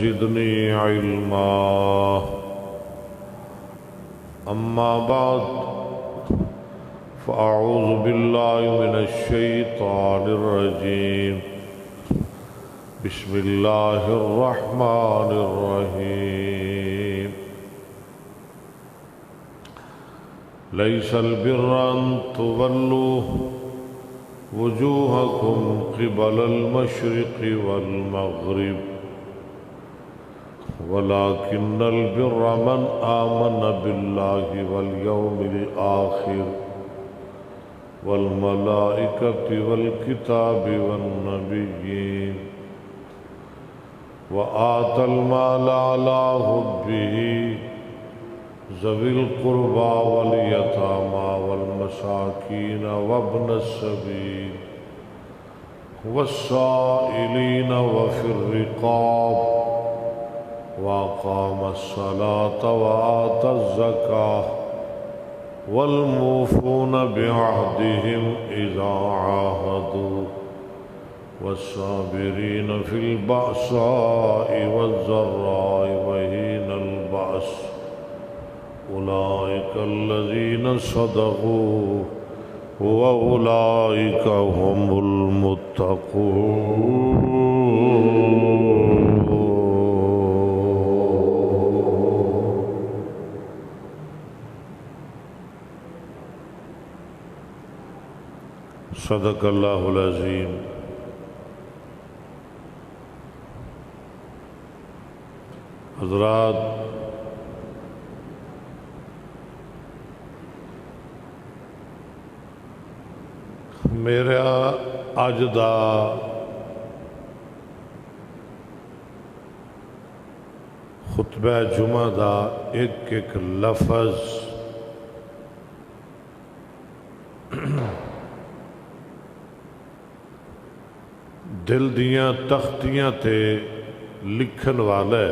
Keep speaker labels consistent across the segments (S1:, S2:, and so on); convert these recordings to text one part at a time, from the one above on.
S1: زدني علما. أما بعد فأعوذ بالله من الشيطان الرجيم. بسم الله الرحمن الرحيم. ليس البر أن تولوا وجوهكم قبل المشرق والمغرب ولكن البر من آمن بالله واليوم الآخر والملائكة والكتاب والنبيين وآتى المال على حبه ذوي القربى واليتامى والمساكين وابن السبيل والسائلين وفي الرقاب وأقام الصلاة وآتى الزكاة والموفون بعهدهم إذا عاهدوا والصابرين في البأساء والضراء وحين البأس أولئك الذين صدقوا وأولئك هم المتقون. صدق اللہ العظیم. حضرات، میرا اج دا خطبہ جمعہ دا ایک ایک لفظ دل دیاں تختیاں تے لکھن والے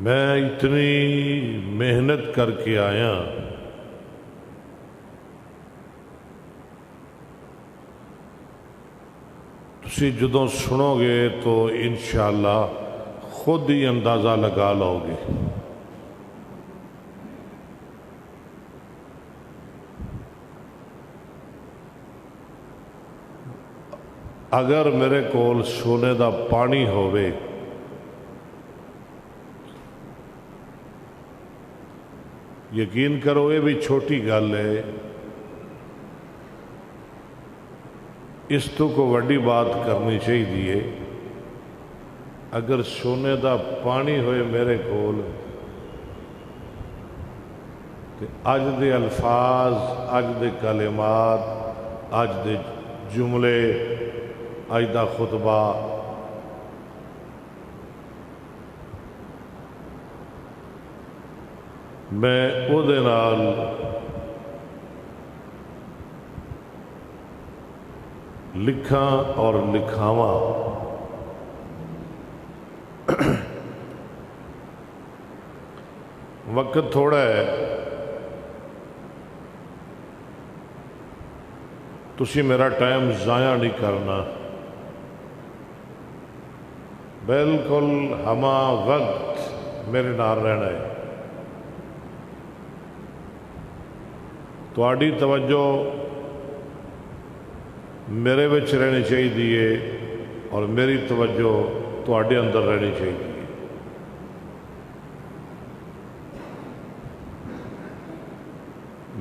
S1: میں اتنی محنت کر کے آیا تسی جدوں سنو گے تو انشاءاللہ خود ہی اندازہ لگا لو گے. اگر میرے کول سونے دا پانی ہووے یقین کرو یہ بھی چھوٹی گل ہے، اس تو کو وڈی بات کرنی چاہیے. اگر سونے دا پانی ہوئے میرے کول تے اج دے الفاظ، اج دے کلمات، اج دے جملے، اج دا خطبہ میں او دے نال لکھاں اور لکھاواں. وقت تھوڑا ہے، تسی میرا ٹائم ضائع نہیں کرنا. بالکل ہما وقت میرے نال رہنا ہے. تواڈی توجہ میرے وچ رہنی چاہیے اور میری توجہ تواڈے اندر رہنی چاہیے.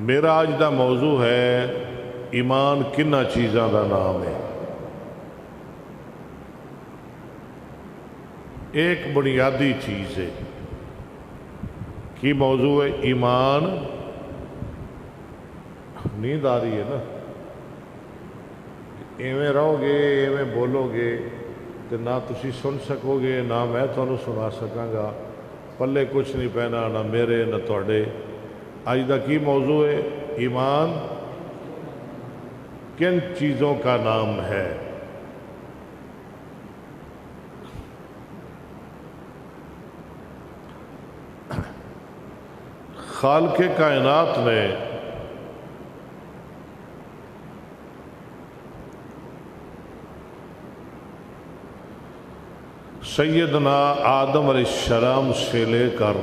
S1: میرا آج دا موضوع ہے ایمان کنہ چیزاں دا نام ہے. ایک بنیادی چیز ہے. کی موضوع ہے؟ ایمان. نیند آ رہی ہے نا؟ ایویں رہو گے، ایویں بولو گے تو نہ تسی سن سکو گے، نہ میں تھانوں سنا سکاں گا. پلے کچھ نہیں پہنا، نہ میرے نہ تواڈے. آج دا کی موضوع ہے؟ ایمان کن چیزوں کا نام ہے؟ خالق کائنات نے سیدنا آدم علیہ السلام سے لے کر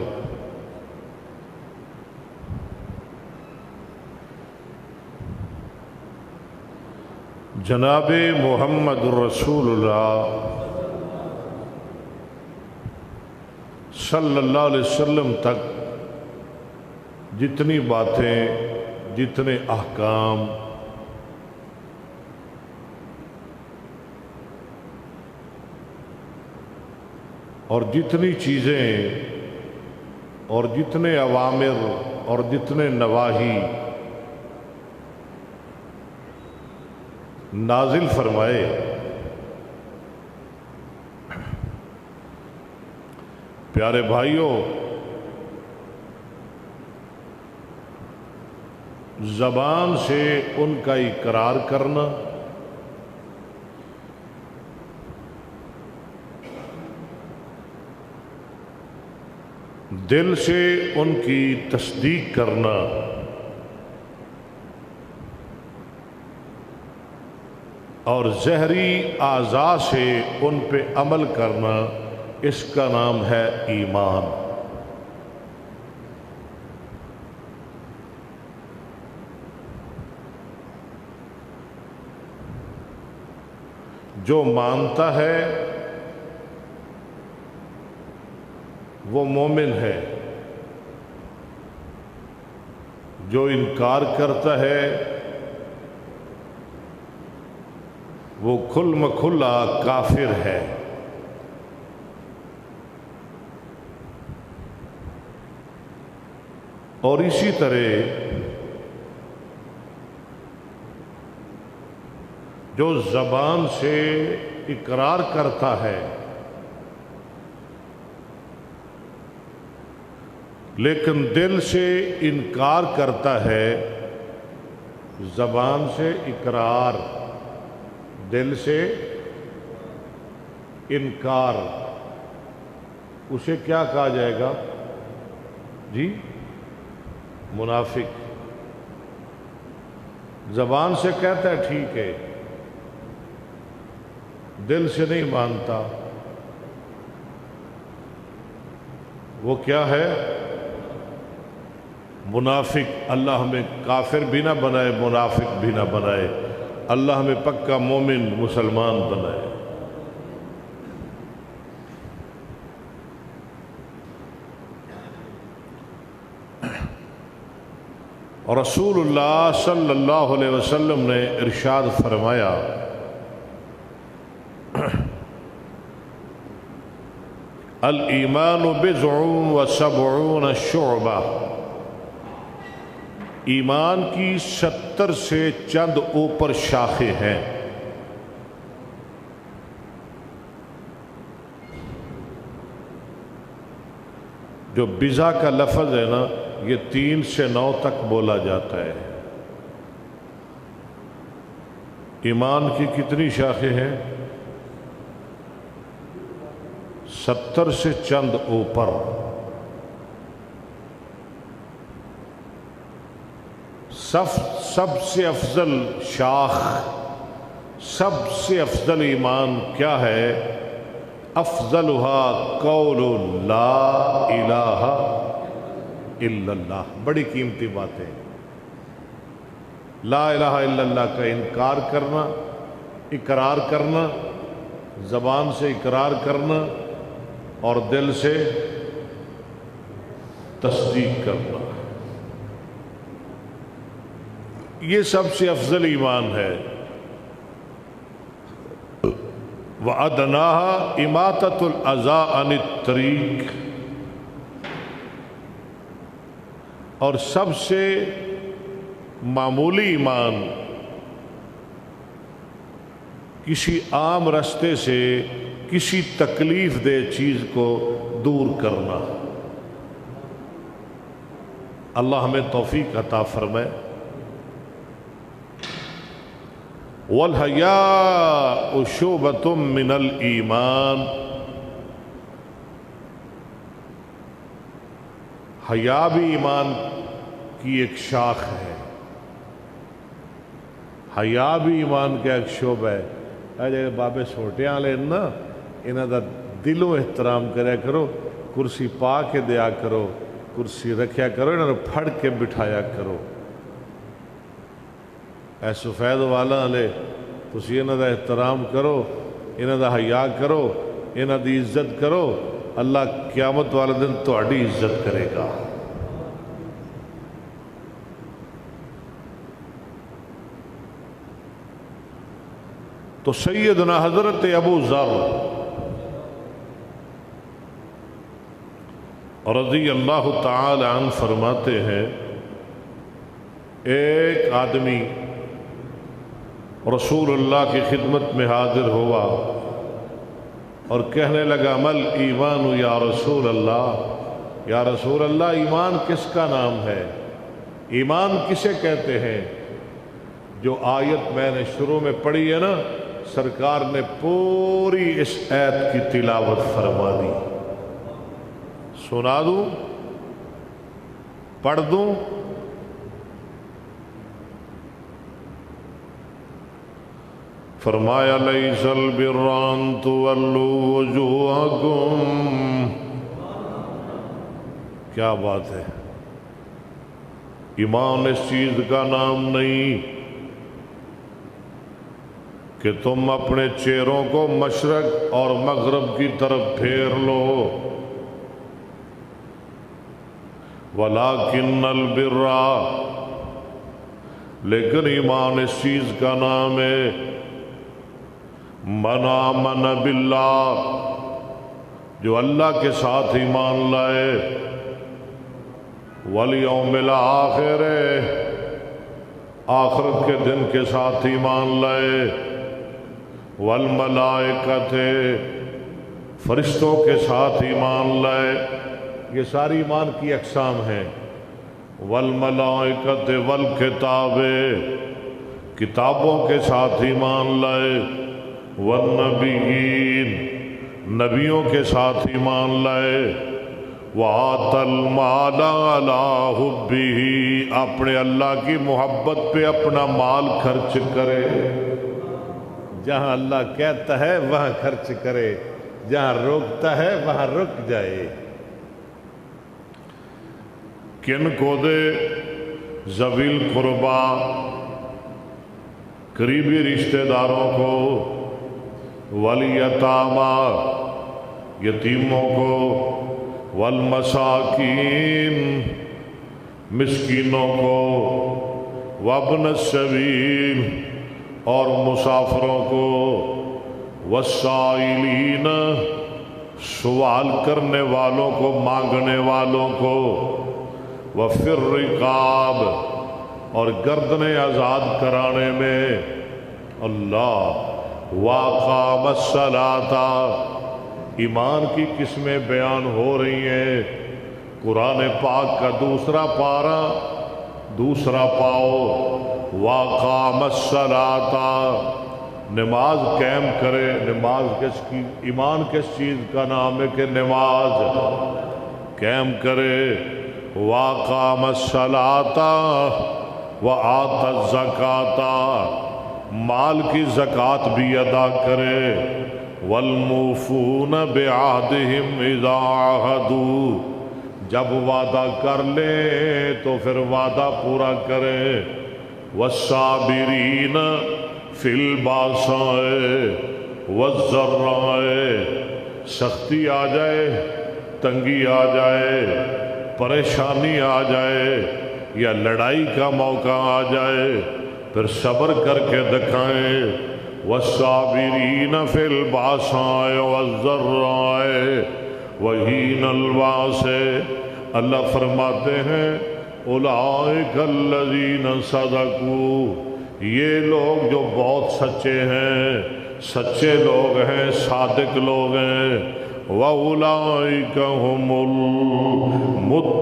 S1: جناب محمد رسول اللہ صلی اللہ علیہ وسلم تک جتنی باتیں، جتنے احکام اور جتنی چیزیں اور جتنے اوامر اور جتنے نواہی نازل فرمائے، پیارے بھائیوں، زبان سے ان کا اقرار کرنا، دل سے ان کی تصدیق کرنا، اور ظاہری اعضاء سے ان پہ عمل کرنا، اس کا نام ہے ایمان۔ جو مانتا ہے وہ مومن ہے، جو انکار کرتا ہے وہ کھل مکھلا کافر ہے۔ اور اسی طرح جو زبان سے اقرار کرتا ہے لیکن دل سے انکار کرتا ہے، زبان سے اقرار، دل سے انکار، اسے کیا کہا جائے گا جی؟ منافق۔ زبان سے کہتا ہے ٹھیک ہے، دل سے نہیں مانتا، وہ کیا ہے؟ منافق۔ اللہ ہمیں کافر بھی نہ بنائے، منافق بھی نہ بنائے، اللہ ہمیں پکا مومن مسلمان بنائے۔ اور رسول اللہ صلی اللہ علیہ وسلم نے ارشاد فرمایا، الایمان بضع و70 شعبہ، ایمان کی 70 سے چند اوپر شاخیں ہیں۔ جو بضع کا لفظ ہے نا، یہ 3 سے 9 تک بولا جاتا ہے۔ ایمان کی کتنی شاخیں ہیں؟ 70 سے چند اوپر۔ سب سے افضل شاخ، سب سے افضل ایمان کیا ہے؟ افضلها قول لا الہ الا اللہ۔ بڑی قیمتی بات ہے، لا الہ الا اللہ کا انکار کرنا، اقرار کرنا، زبان سے اقرار کرنا اور دل سے تصدیق کرنا، یہ سب سے افضل ایمان ہے۔ وَأَدْنَاهَا إِمَاطَةُ الْأَذَىٰ عَنِ الطَّرِيقِ، اور سب سے معمولی ایمان کسی عام راستے سے کسی تکلیف دہ چیز کو دور کرنا۔ اللہ ہمیں توفیق عطا فرمائے۔ وَالْحَيَاءُ شُعْبَةٌ مِّنَ الْإِيمَانِ، حیا بھی ایمان کی ایک شاخ ہے، حیا بھی ایمان کا ایک شعبہ ہے۔ اے بابے سوٹیاں والے نا، انہاں دا دلوں احترام کریا کرو، کرسی پا کے دیا کرو، کرسی رکھیا کرو، انہوں نے پھڑ کے بٹھایا کرو۔ اے سفید والا لے تسی انہوں دا احترام کرو، انہوں دا حیا کرو، انہوں دی عزت کرو، اللہ قیامت والے دن تہاڈی عزت کرے گا۔ تو سیدنا حضرت ابو ذر رضی اللہ تعالی عنہ فرماتے ہیں، ایک آدمی رسول اللہ کی خدمت میں حاضر ہوا اور کہنے لگا مل ایمان یا رسول اللہ، یا رسول اللہ ایمان کس کا نام ہے؟ ایمان کسے کہتے ہیں؟ جو آیت میں نے شروع میں پڑھی ہے نا، سرکار نے پوری اس آیت کی تلاوت فرما دی۔ سنا دوں؟ پڑھ دوں؟ فرمایا لیس البر ان تولوا وجوہکم، کیا بات ہے، ایمان اس چیز کا نام نہیں کہ تم اپنے چہروں کو مشرق اور مغرب کی طرف پھیر لو، ولیکن البر، لیکن ایمان اس چیز کا نام ہے من آمن باللہ، جو اللہ کے ساتھ ایمان لائے، والیوم الآخر، آخرت کے دن کے ساتھ ایمان لائے، والملائکۃ، فرشتوں کے ساتھ ایمان لائے، یہ ساری ایمان کی اقسام ہیں، والملائکۃ والکتاب، کتابوں کے ساتھ ایمان لائے، والنبیین، نبیوں کے ساتھ ایمان لائے، وآت المال علی حبہ، اپنے اللہ کی محبت پہ اپنا مال خرچ کرے، جہاں اللہ کہتا ہے وہاں خرچ کرے، جہاں روکتا ہے وہاں رک جائے۔ کن کو دے؟ ذوی القربا، قریبی رشتہ داروں کو، والیتاما، یتیموں کو، والمساکین، مسکینوں کو، وابن السبیل، اور مسافروں کو، والسائلین، سوال کرنے والوں کو، مانگنے والوں کو، وفی الرقاب، اور گردنیں آزاد کرانے میں، اللہ، واقام الصلاۃ، ایمان کی قسمیں بیان ہو رہی ہیں، قرآن پاک کا دوسرا پارہ، دوسرا پاؤ، واقام الصلاۃ، نماز قائم کرے۔ نماز کس کی؟ ایمان کس چیز کا نام ہے کہ نماز قائم کرے، واقام الصلاۃ وآت الزکاۃ، مال کی زکوٰۃ بھی ادا کرے، والموفون بعہدہم اذا عاہدوا، جب وعدہ کر لے تو پھر وعدہ پورا کرے، والصابرین فی الباساء والضراء، سختی آ جائے، تنگی آ جائے، پریشانی آ جائے، یا لڑائی کا موقع آ جائے، پھر صبر کر کے دکھائیں، والصابرین فی الباساء والضراء وحین الباس، اللہ فرماتے ہیں اولئک الذین صدقوا، یہ لوگ جو بہت سچے ہیں، سچے لوگ ہیں، صادق لوگ ہیں، وَأُولَئِكَ هُمُ الْمُتَّقُونَ،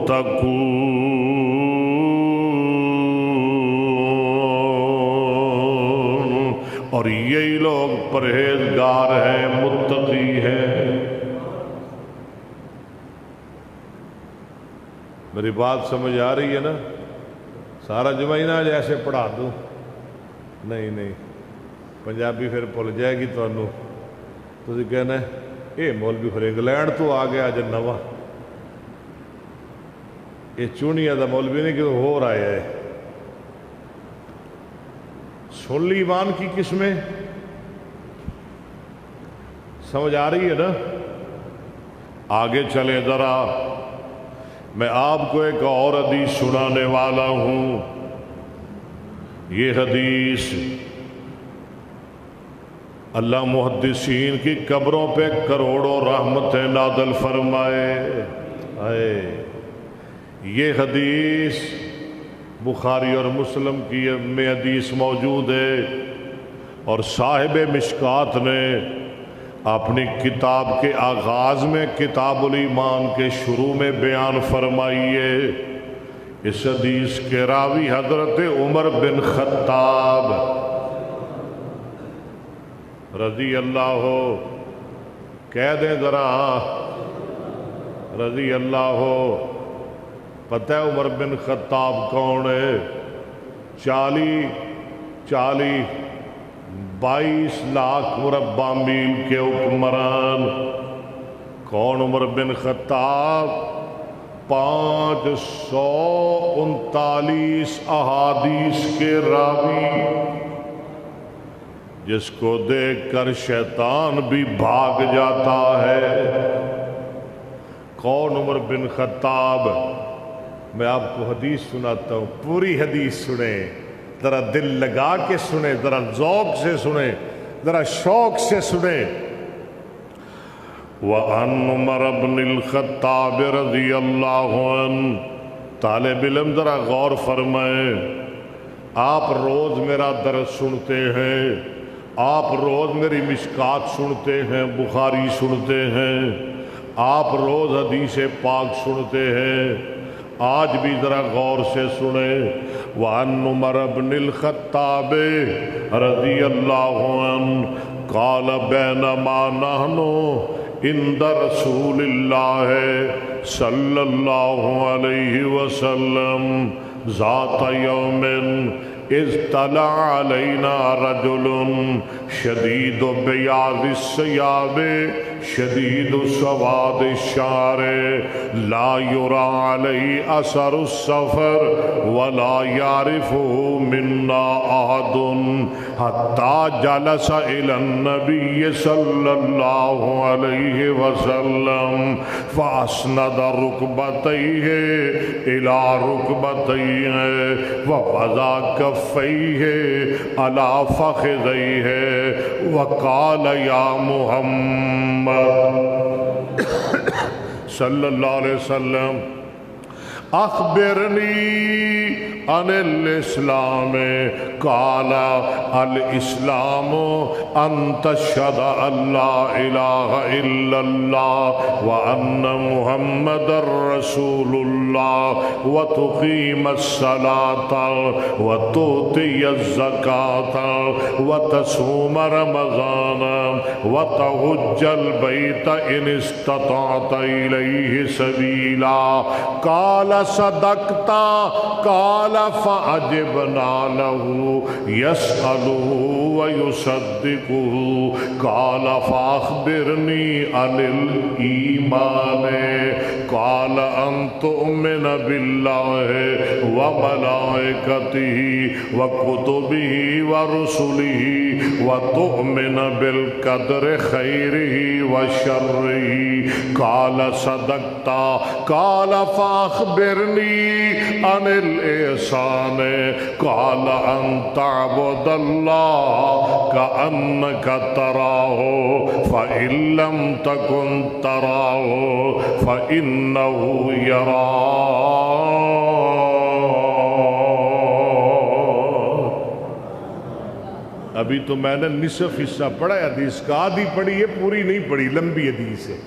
S1: اور یہی لوگ پرہیزگار ہیں، متقی ہیں۔ میری بات سمجھ آ رہی ہے نا؟ سارا جمعہ ہی نہ جیسے پڑھا دوں، نہیں نہیں، پنجابی پھر بھول جائے گی تمہیں، تسی کہنا ہے یہ مولوی پھر انگلینڈ تو آ گیا جو نواں، یہ چونیا دا مولوی نہیں کہ ہو رہا ہے۔ سن لی ایمان کی قسمیں، سمجھ آ رہی ہے نا؟ آگے چلیں ذرا، میں آپ کو ایک اور حدیث سنانے والا ہوں۔ یہ حدیث اللہ محدثین کی قبروں پہ کروڑوں رحمتیں نازل فرمائے۔ یہ حدیث بخاری اور مسلم کی میں حدیث موجود ہے، اور صاحب مشکات نے اپنی کتاب کے آغاز میں کتاب الایمان کے شروع میں بیان فرمائی ہے۔ اس حدیث کے راوی حضرت عمر بن خطاب رضی اللہ ہو، کہہ دیں ذرا رضی اللہ ہو۔ پتہ ہے عمر بن خطاب کون ہے؟ 22 لاکھ مربع میل کے حکمران۔ کون عمر بن خطاب؟ 539 احادیث کے راوی، جس کو دیکھ کر شیطان بھی بھاگ جاتا ہے۔ کون عمر بن خطاب؟ میں آپ کو حدیث سناتا ہوں، پوری حدیث سنیں، ذرا دل لگا کے سنیں، ذرا ذوق سے سنیں، ذرا شوق سے سنیں۔ وَعَنْ عُمَرَ بْنِ الْخَطَّابِ رضی اللہ عنہ، طالب علم ذرا غور فرمائیں۔ آپ روز میرا درس سنتے ہیں، آپ روز میری مشکات سنتے ہیں، بخاری سنتے ہیں، آپ روز حدیث پاک سنتے ہیں، آج بھی ذرا غور سے سنیں۔ وَعَنْ عُمَرَ بْنِ الْخَطَّابِ رضی اللہ عنہ قال بینما نحن عند رسول اللہ صلی اللہ علیہ وسلم ذات یوم اذ طلع علینا رجل شدید بیاض الثیاب شدید سواد الشعر لا یرى علی اثر السفر ولا یعرفه منا احد حتی جلس الى النبی صلی اللہ علیہ وسلم فاسند رکبتیہ الى رکبتیہ ووضع کفیہ علی فخذیہ وقال یا محمد صلی اللہ علیہ وسلم اخبرنی عن الاسلام قال الاسلام ان تشهد ان لا اله الا الله وان محمد رسول الله وتقيم الصلاة وتؤتي الزكاة وتصوم رمضان وتحج البيت ان استطعت اليه سبيلا قال صدقت قال فعجبنا له يسأله ويصدقه قال فأخبرني عن الإيمان قال أن تؤمن بالله وملائكته وكتبه ورسله وتؤمن بالقدر خيره وشره قال صدقت قال فأخبرني عن الإحسان قال أن تعبد الله كأنك تراه فإن لم تكن تراه فإنه يراك۔ ابھی تو میں نے نصف حصہ پڑھا ہے حدیث کا، آدھی پڑھی ہے، پوری نہیں پڑھی، لمبی حدیث ہے۔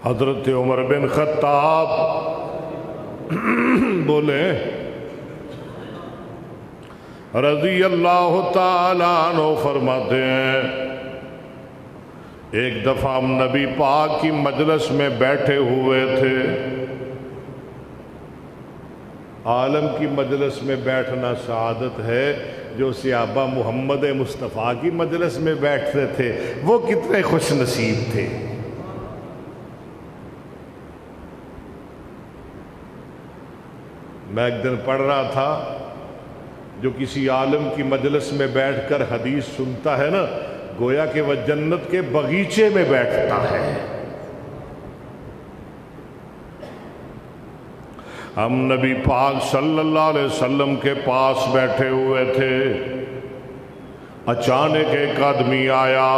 S1: حضرت عمر بن خطاب بولے رضی اللہ تعالیٰ عنہ فرماتے ہیں، ایک دفعہ ہم نبی پاک کی مجلس میں بیٹھے ہوئے تھے، عالم کی مجلس میں بیٹھنا سعادت ہے، جو صحابہ محمد مصطفیٰ کی مجلس میں بیٹھتے تھے وہ کتنے خوش نصیب تھے۔ میں ایک دن پڑھ رہا تھا، جو کسی عالم کی مجلس میں بیٹھ کر حدیث سنتا ہے نا، گویا کہ وہ جنت کے باغیچے میں بیٹھتا ہے۔ ہم نبی پاک صلی اللہ علیہ وسلم کے پاس بیٹھے ہوئے تھے، اچانک ایک آدمی آیا،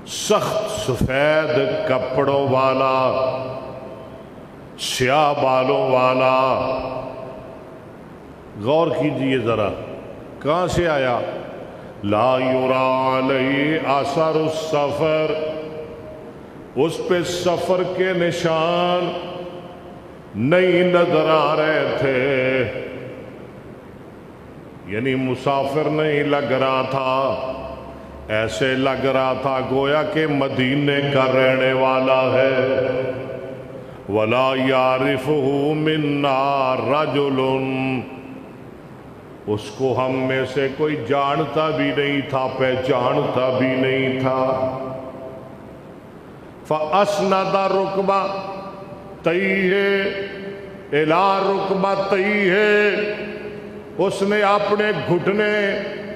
S1: سخت سفید کپڑوں والا، سیاہ بالوں والا۔ غور کیجئے ذرا، کہاں سے آیا؟ لا یرا علیہ آثار السفر، اس پہ سفر کے نشان نہیں نظر آ رہے تھے، یعنی مسافر نہیں لگ رہا تھا، ایسے لگ رہا تھا گویا کہ مدینے کا رہنے والا ہے۔ ولا یعرفہ منا رجل، اس کو ہم میں سے کوئی جانتا بھی نہیں تھا، پہچانتا بھی نہیں تھا۔ فاسند رکبہ تیہ الی رکبتیہ، اس نے اپنے گھٹنے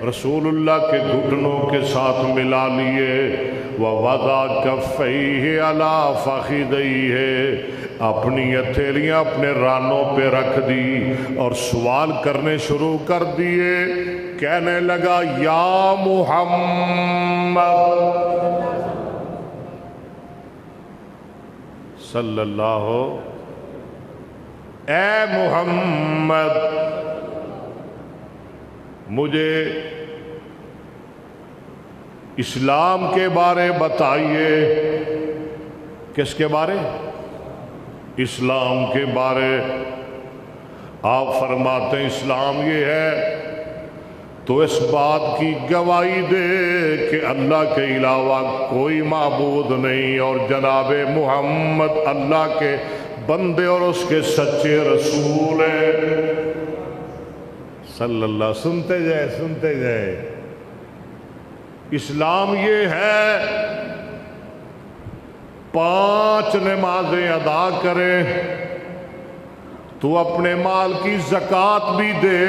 S1: رسول اللہ کے گھٹنوں کے ساتھ ملا لیے۔ ووضع کفیہ علی فخذیہ، اپنی ہتھیلیاں اپنے رانوں پہ رکھ دی اور سوال کرنے شروع کر دیے، کہنے لگا یا محمد صلی اللہ، اے محمد مجھے اسلام کے بارے بتائیے۔ کس کے بارے؟ اسلام کے بارے۔ آپ فرماتے ہیں اسلام یہ ہے تو اس بات کی گواہی دے کہ اللہ کے علاوہ کوئی معبود نہیں اور جناب محمد اللہ کے بندے اور اس کے سچے رسول ہیں صلی اللہ۔ سنتے جائے سنتے جائے۔ اسلام یہ ہے 5 نمازیں ادا کرے، تو اپنے مال کی زکوٰۃ بھی دے۔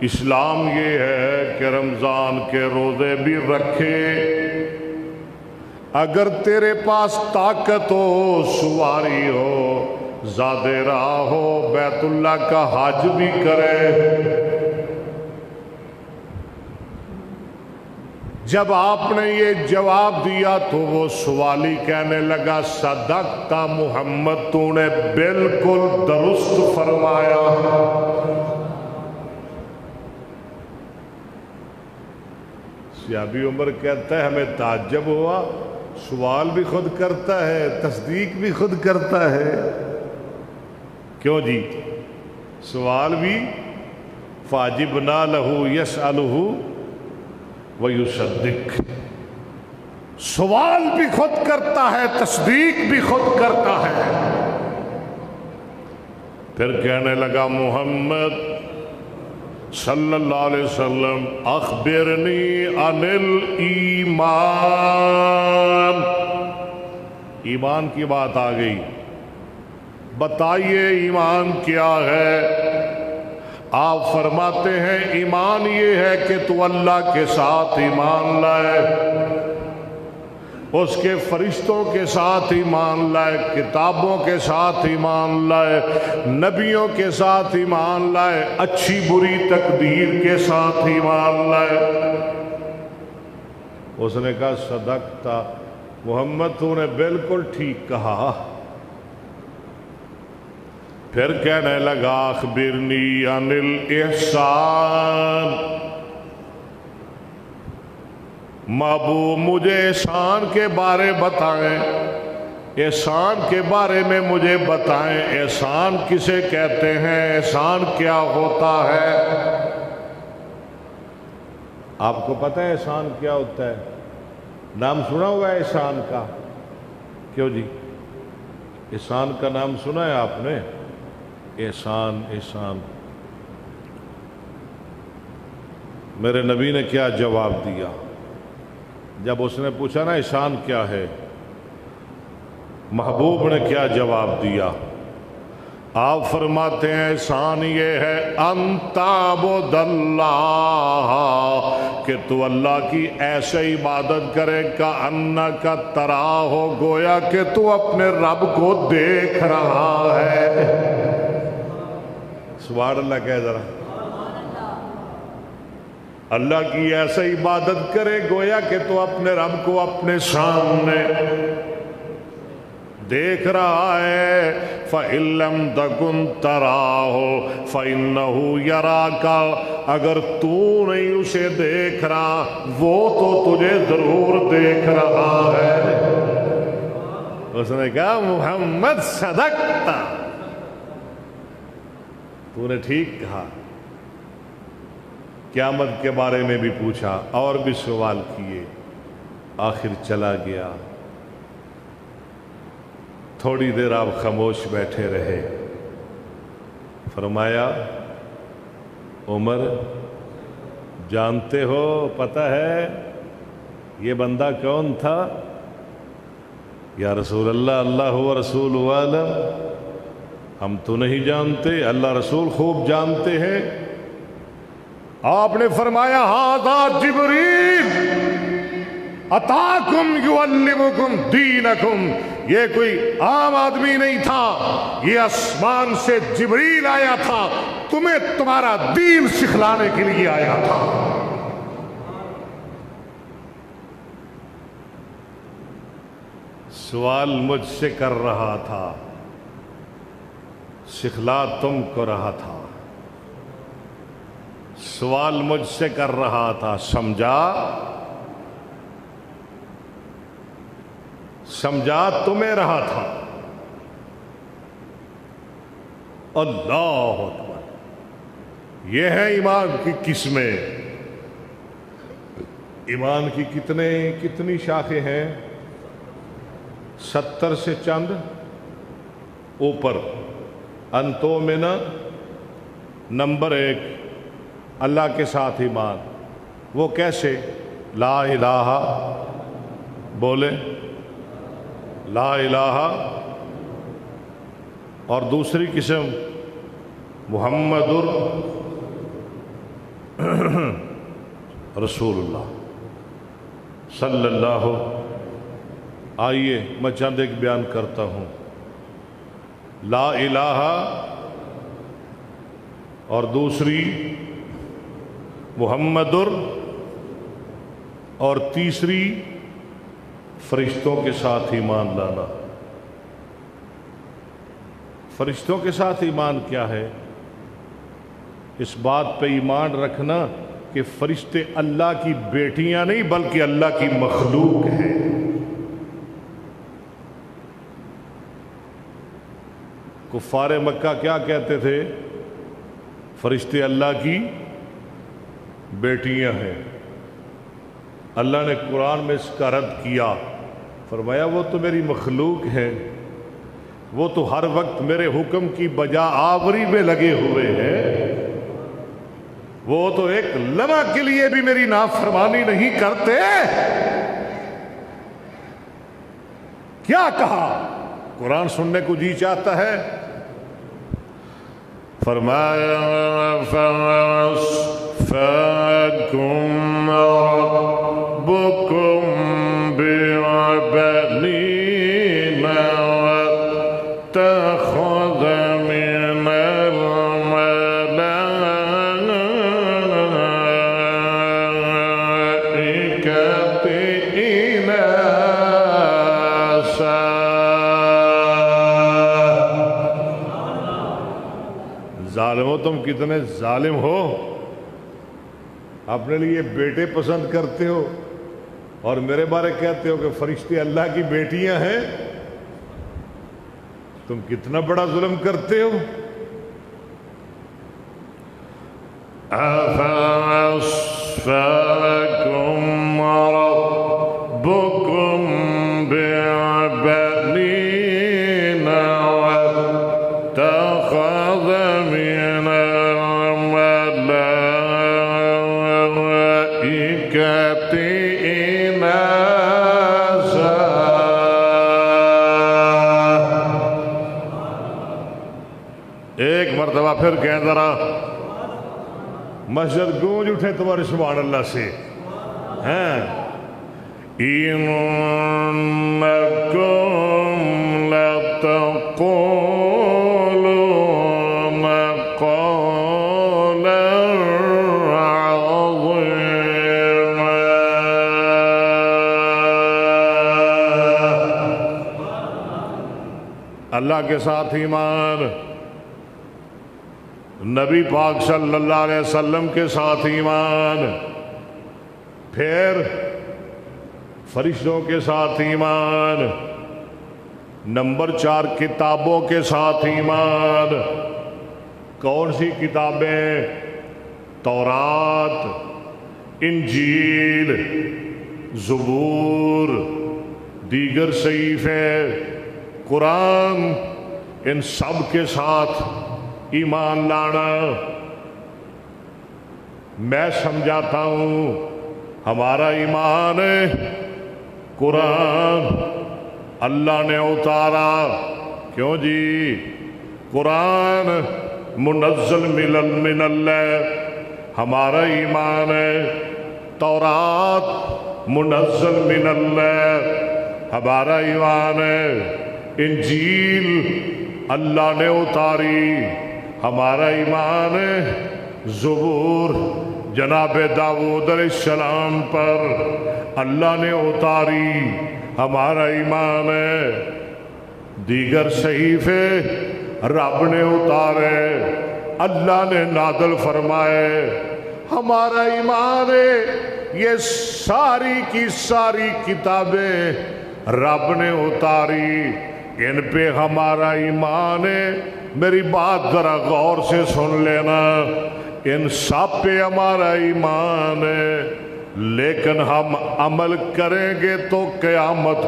S1: اسلام یہ ہے کہ رمضان کے روزے بھی رکھے، اگر تیرے پاس طاقت ہو، سواری ہو، زادے راہ ہو، بیت اللہ کا حج بھی کرے۔ جب آپ نے یہ جواب دیا تو وہ سوالی کہنے لگا صدقت محمد، تو نے بالکل درست فرمایا۔ صحابی عمر کہتا ہے ہمیں تعجب ہوا، سوال بھی خود کرتا ہے، تصدیق بھی خود کرتا ہے۔ کیوں جی؟ سوال بھی فاجبنا لہو یسألہ ویصدق، سوال بھی خود کرتا ہے، تصدیق بھی خود کرتا ہے۔ پھر کہنے لگا محمد صلی اللہ علیہ وسلم اخبرنی عن الایمان، ایمان کی بات آ گئی، بتائیے ایمان کیا ہے؟ آپ فرماتے ہیں ایمان یہ ہے کہ تو اللہ کے ساتھ ایمان لائے، اس کے فرشتوں کے ساتھ ایمان لائے، کتابوں کے ساتھ ایمان لائے، نبیوں کے ساتھ ایمان لائے، اچھی بری تقدیر کے ساتھ ایمان لائے۔ اس نے کہا صدقت محمد، تو نے بالکل ٹھیک کہا۔ پھر کہنے لگا اخبرنی عن الاحسان، محبوب مجھے احسان کے بارے بتائیں، احسان کے بارے میں مجھے بتائیں، احسان کسے کہتے ہیں، احسان کیا ہوتا ہے؟ آپ کو پتہ ہے احسان کیا ہوتا ہے؟ نام سنا ہوا ہے احسان کا؟ کیوں جی؟ احسان کا نام سنا ہے آپ نے؟ احسان، احسان۔ میرے نبی نے کیا جواب دیا جب اس نے پوچھا نا احسان کیا ہے؟ محبوب نے کیا جواب دیا؟ آپ فرماتے ہیں احسان یہ ہے ان تعبد اللہ، کہ تو اللہ کی ایسے عبادت کرے کأنک تراہ، گویا کہ تو اپنے رب کو دیکھ رہا ہے۔ سبحان اللہ کہہ ذرا۔ اللہ کی ایسے عبادت کرے گویا کہ تو اپنے رب کو اپنے سامنے دیکھ رہا ہے۔ فَإِن لَّمْ تَكُن تَرَاهُ فَإِنَّهُ يَرَاكَ، اگر تو نہیں اسے دیکھ رہا وہ تو تجھے ضرور دیکھ رہا ہے۔ اس نے کہا محمد صدقت، تو نے ٹھیک کہا۔ قیامت کے بارے میں بھی پوچھا اور بھی سوال کیے، آخر چلا گیا۔ تھوڑی دیر آپ خاموش بیٹھے رہے، فرمایا عمر جانتے ہو، پتہ ہے یہ بندہ کون تھا؟ یا رسول اللہ، اللہ و رسول عالم، ہم تو نہیں جانتے، اللہ رسول خوب جانتے ہیں۔ آپ نے فرمایا ھذا جبریل اتاکم یعلمکم دینکم، یہ کوئی عام آدمی نہیں تھا، یہ آسمان سے جبریل آیا تھا، تمہیں تمہارا دین سکھلانے کے لیے آیا تھا۔ سوال مجھ سے کر رہا تھا، سکھلا تم کو رہا تھا۔ سوال مجھ سے کر رہا تھا، سمجھا تمہیں رہا تھا۔ اللہ اکبر۔ یہ ہے ایمان کی قسمیں۔ ایمان کی کتنی شاخیں ہیں؟ 70 سے چند اوپر۔ انتو منا نمبر 1، اللہ کے ساتھ ایمان۔ وہ کیسے؟ لا الہ، بولے لا الہ، اور دوسری قسم محمد رسول اللہ صلی اللہ۔ آئیے میں چند ایک بیان کرتا ہوں۔ لا الہ اور دوسری محمد، اور تیسری فرشتوں کے ساتھ ایمان لانا۔ فرشتوں کے ساتھ ایمان کیا ہے؟ اس بات پہ ایمان رکھنا کہ فرشتے اللہ کی بیٹیاں نہیں بلکہ اللہ کی مخلوق ہیں۔ کفار مکہ کیا کہتے تھے؟ فرشتے اللہ کی بیٹیاں ہیں۔ اللہ نے قرآن میں اس کا رد کیا، فرمایا وہ تو میری مخلوق ہے، وہ تو ہر وقت میرے حکم کی بجا آوری میں لگے ہوئے ہیں، وہ تو ایک لمحہ کے لیے بھی میری نافرمانی نہیں کرتے۔ کیا کہا؟ قرآن سننے کو جی چاہتا ہے۔ فرمایا فَأَصْفَاكُمْ رَبُّكُمْ بِالْبَنِينَ وَاتَّخَذَ مِنَ الْمَلَائِكَةِ إِنَاثًا۔ ظالمو، تم کتنے ظالم ہو، اپنے لیے بیٹے پسند کرتے ہو اور میرے بارے کہتے ہو کہ فرشتے اللہ کی بیٹیاں ہیں۔ تم کتنا بڑا ظلم کرتے ہو۔ أَفَأَصْفَاكُمْ رَبُّكُمْ بِالْبَنِينَ أخذ من الملائكة إناسا ایک مرتبہ پھر کہیں ذرا مسجد گونج اٹھے تمہارے سبحان اللہ سے ہیں إِنَّكُمْ لَتَقُولُونَ قَوْلًا عَظِيمًا اللہ کے ساتھ ایمان، نبی پاک صلی اللہ علیہ وسلم کے ساتھ ایمان، پھر فرشتوں کے ساتھ ایمان، نمبر 4 کتابوں کے ساتھ ایمان۔ کون سی کتابیں؟ تورات، انجیل، زبور، دیگر صحیفے، قرآن، ان سب کے ساتھ ایمان لانا۔ میں سمجھاتا ہوں ہمارا ایمان ہے قرآن اللہ نے اتارا، کیوں جی؟ قرآن منزل من اللہ، ہمارا ایمان ہے۔ تورات منزل من اللہ، ہمارا ایمان ہے۔ انجیل اللہ نے اتاری، ہمارا ایمان ہے۔ زبور جناب داؤد علیہ السلام پر اللہ نے اتاری، ہمارا ایمان ہے۔ دیگر صحیفے رب نے اتارے، اللہ نے نازل فرمائے، ہمارا ایمان ہے۔ یہ ساری کی ساری کتابیں رب نے اتاری، ان پہ ہمارا ایمان ہے۔ میری بات ذرا غور سے سن لینا، ان سب پہ ہمارا ایمان ہے، لیکن ہم عمل کریں گے تو قیامت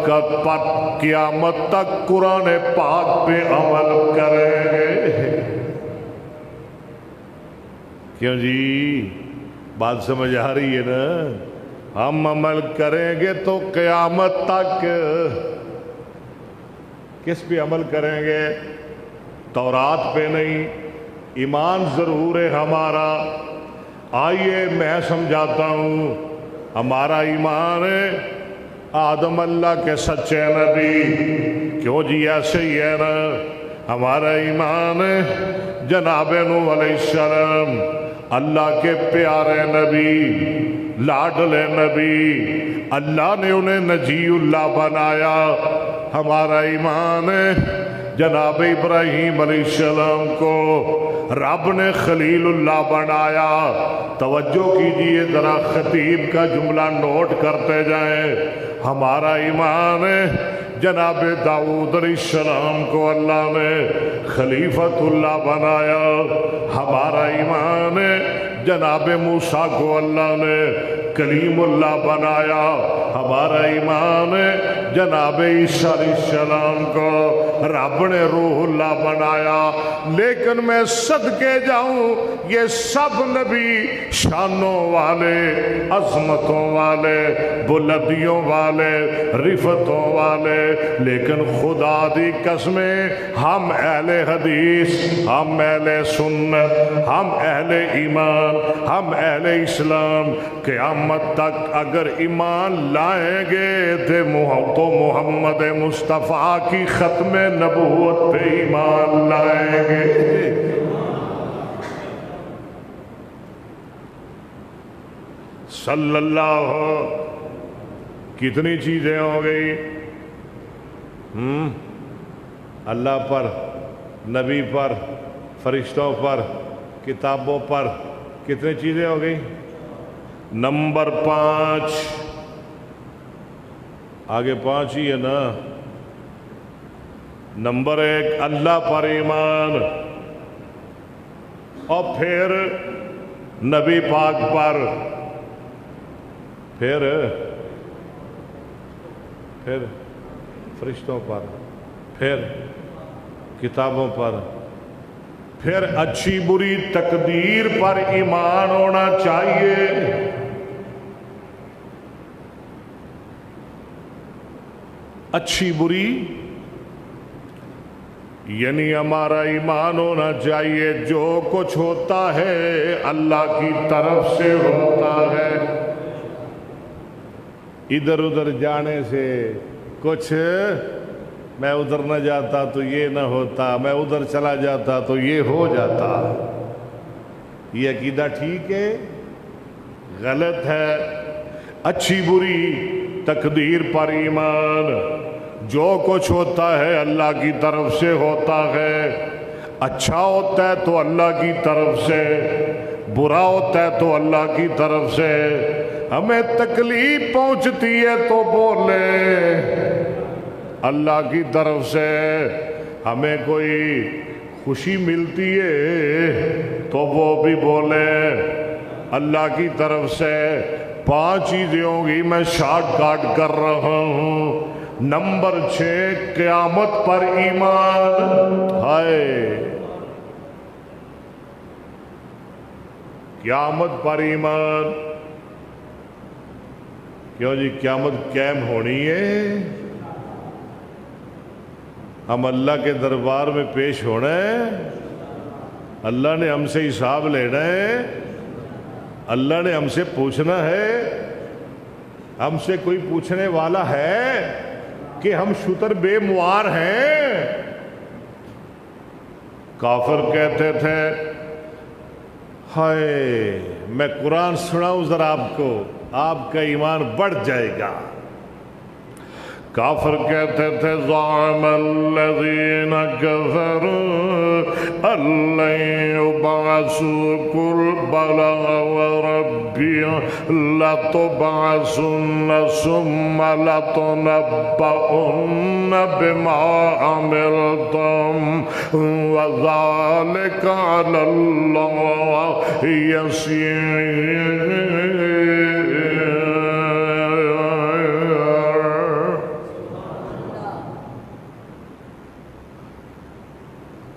S1: تک قرآن پاک پہ عمل کریں گے۔ کیوں جی؟ بات سمجھ آ رہی ہے نا؟ ہم عمل کریں گے تو قیامت تک کس پہ عمل کریں گے؟ تورات پہ نہیں، ایمان ضرور ہے ہمارا۔ آئیے میں سمجھاتا ہوں، ہمارا ایمان ہے آدم اللہ کے سچے نبی، کیوں جی ایسے ہی ہے نا؟ ہمارا ایمان ہے جناب نوح علیہ السلام، اللہ کے پیارے نبی، لاڈلے نبی، اللہ نے انہیں نجی اللہ بنایا۔ ہمارا ایمان ہے جناب ابراہیم علیہ السلام کو رب نے خلیل اللہ بنایا۔ توجہ کیجئے ذرا، خطیب کا جملہ نوٹ کرتے جائیں۔ ہمارا ایمان ہے جناب داؤد علیہ السلام کو اللہ نے خلیفۃ اللہ بنایا۔ ہمارا ایمان ہے جناب موسیٰ کو اللہ نے کلیم اللہ بنایا۔ ہمارا ایمان ہے جناب عیسیٰ علیہ السلام کو رب نے روح اللہ بنایا۔ لیکن میں صدقے جاؤں، یہ سب نبی شانوں والے، عظمتوں والے، بلندیوں والے، رفتوں والے، لیکن خدا دی قسمیں ہم اہل حدیث، ہم اہل سنت، ہم اہل ایمان، ہم اہل اسلام قیامت تک اگر ایمان لائیں گے تو محمد مصطفیٰ کی ختم نبوت پہ ایمان لائیں گے۔ صلی اللہ، کتنی چیزیں ہو گئی؟ اللہ پر، نبی پر، فرشتوں پر، کتابوں پر، کتنی چیزیں ہو گئی؟ نمبر 5، آگے 5 ہی ہے نا۔ نمبر 1 اللہ پر ایمان، اور پھر نبی پاک پر، پھر فرشتوں پر، پھر کتابوں پر، پھر اچھی بری تقدیر پر ایمان ہونا چاہیے. اچھی بری یعنی ہمارا ایمان ہونا چاہیے جو کچھ ہوتا ہے اللہ کی طرف سے ہوتا ہے. ادھر ادھر جانے سے کچھ میں ادھر نہ جاتا تو یہ نہ ہوتا، میں ادھر چلا جاتا تو یہ ہو جاتا. یہ عقیدہ ٹھیک ہے؟ غلط ہے. اچھی بری تقدیر پر ایمان. جو کچھ ہوتا ہے اللہ کی طرف سے ہوتا ہے. اچھا ہوتا ہے تو اللہ کی طرف سے، برا ہوتا ہے تو اللہ کی طرف سے. ہمیں تکلیف پہنچتی ہے تو بولے اللہ کی طرف سے. ہمیں کوئی خوشی ملتی ہے تو وہ بھی بولے اللہ کی طرف سے. 5 چیزیں ہوں گی، میں شارٹ کٹ کر رہا ہوں. نمبر 6 قیامت پر ایمان. ہائے قیامت پر ایمان. کیوں جی قیامت قائم ہونی ہے، ہم اللہ کے دربار میں پیش ہونا ہے، اللہ نے ہم سے حساب لینا ہے، اللہ نے ہم سے پوچھنا ہے. ہم سے کوئی پوچھنے والا ہے کہ ہم شتر بے موار ہیں؟ کافر کہتے تھے ہائے میں قرآن سناؤں ذرا آپ کو، آپ کا ایمان بڑھ جائے گا. کافر کہتے تھے زعم الذین کفروا ان لن یبعثوا قل بلی وربی لتبعثن ثم لتنبؤن بما عملتم وذلک علی اللہ یسیر.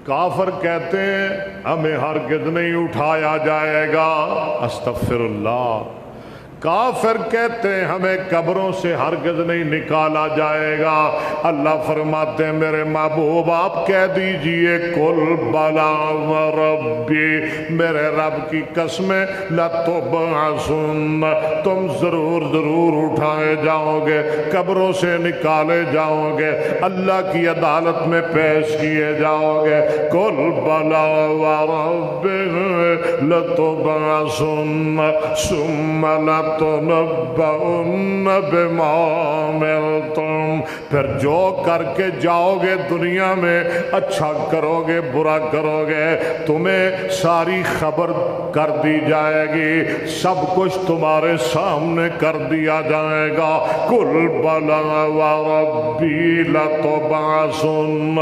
S1: کافر کہتے ہیں ہمیں ہرگز نہیں اٹھایا جائے گا. استغفر اللہ. کافر کہتے ہیں ہمیں قبروں سے ہرگز نہیں نکالا جائے گا. اللہ فرماتے ہیں میرے محبوب آپ کہہ دیجئے قل بلا وربی، میرے رب کی قسمیں لتبعثن، تم ضرور ضرور اٹھائے جاؤ گے، قبروں سے نکالے جاؤ گے، اللہ کی عدالت میں پیش کیے جاؤ گے. قل بلا وربی لتبعثن ثم تنبؤن بما عملتم. پھر جو کر کے جاؤ گے دنیا میں، اچھا کرو گے برا کرو گے، تمہیں ساری خبر کر دی جائے گی، سب کچھ تمہارے سامنے کر دیا جائے گا. قل بلا وربی لتبعثن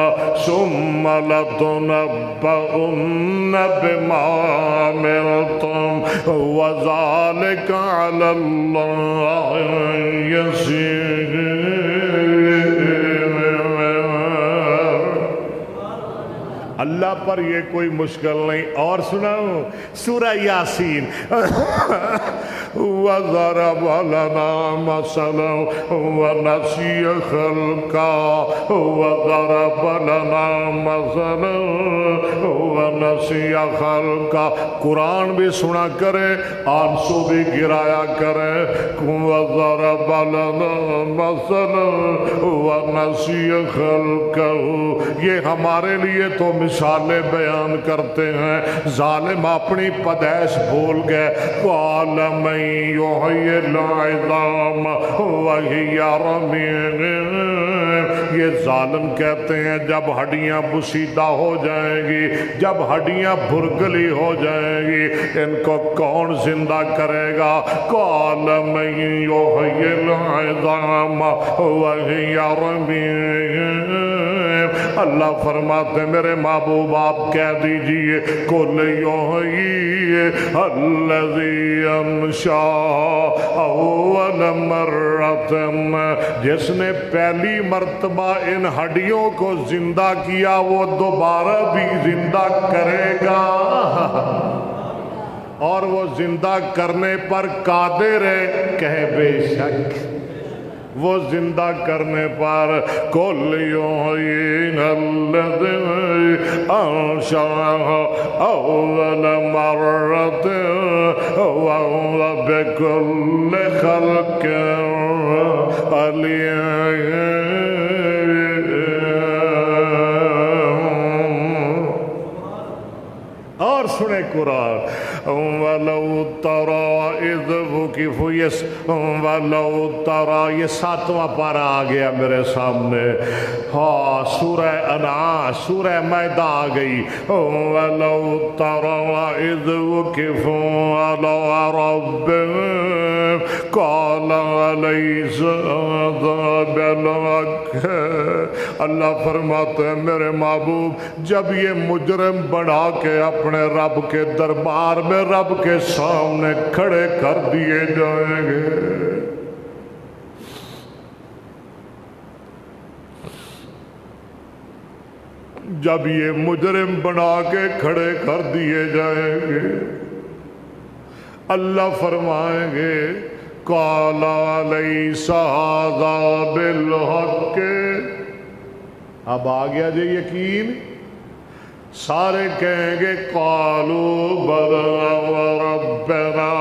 S1: ثم لتنبؤن بما عملتم وذلک علی اللہ یسیر. اللہ پر یہ کوئی مشکل نہیں. اور سناؤں سورہ یاسین وَضَرَبَ لَنَا مَثَلًا وَنَسِيَ خَلْقًا وَضَرَبَ لَنَا مَثَلًا وَنَسِيَ خَلْقًا. قرآن بھی سنا کرے، آنسو بھی گرایا کرے. وَضَرَبَ لَنَا مَثَلًا وَنَسِيَ خَلْقًا. یہ ہمارے لیے تو مثالیں بیان کرتے ہیں. ظالم اپنی پیدائش بھول گئے. قَالَ مَن یحیی العظام وہی رمیم. یہ ظالم کہتے ہیں جب ہڈیاں بسیدہ ہو جائیں گی، جب ہڈیاں بھرگلی ہو جائیں گی، ان کو کون زندہ کرے گا؟ قَالَ مَن یحیی العظام وہی رمیم. اللہ فرماتے میرے محبوب آپ کہہ دیجئے قل یحیی الذی انشا اول مرۃ، جس نے پہلی مرتبہ ان ہڈیوں کو زندہ کیا وہ دوبارہ بھی زندہ کرے گا، اور وہ زندہ کرنے پر قادر ہے، کہے بے شک وہ زندہ کرنے پر قل یحیی الذی انشأ اول مرۃ وهو بكل خلق علیم۔ اور سنے قرآن وَلَوْ تَرَى اِذْ وُقِفُوا وَلَوْ تَرَى، یہ 7واں پارہ آ گیا میرے سامنے، ہاں سورہ انعام سورہ مائدہ آ گئی، وَلَوْ تَرَى اِذْ وُقِفُوا عَلَى رَبِّهِمْ قَالَ أَلَيْسَ هَذَا بِالْحَقِّ، اللہ فرماتے ہیں میرے محبوب جب یہ مجرم بڑھا کے اپنے رب کے دربار میں رب کے سامنے کھڑے کر دیے جائیں گے، جب یہ مجرم بنا کے کھڑے کر دیے جائیں گے اللہ فرمائیں گے قال ليس هذا بالحق، اب آ گیا جی یقین، سارے کہیں گے قالوا بلى وربنا،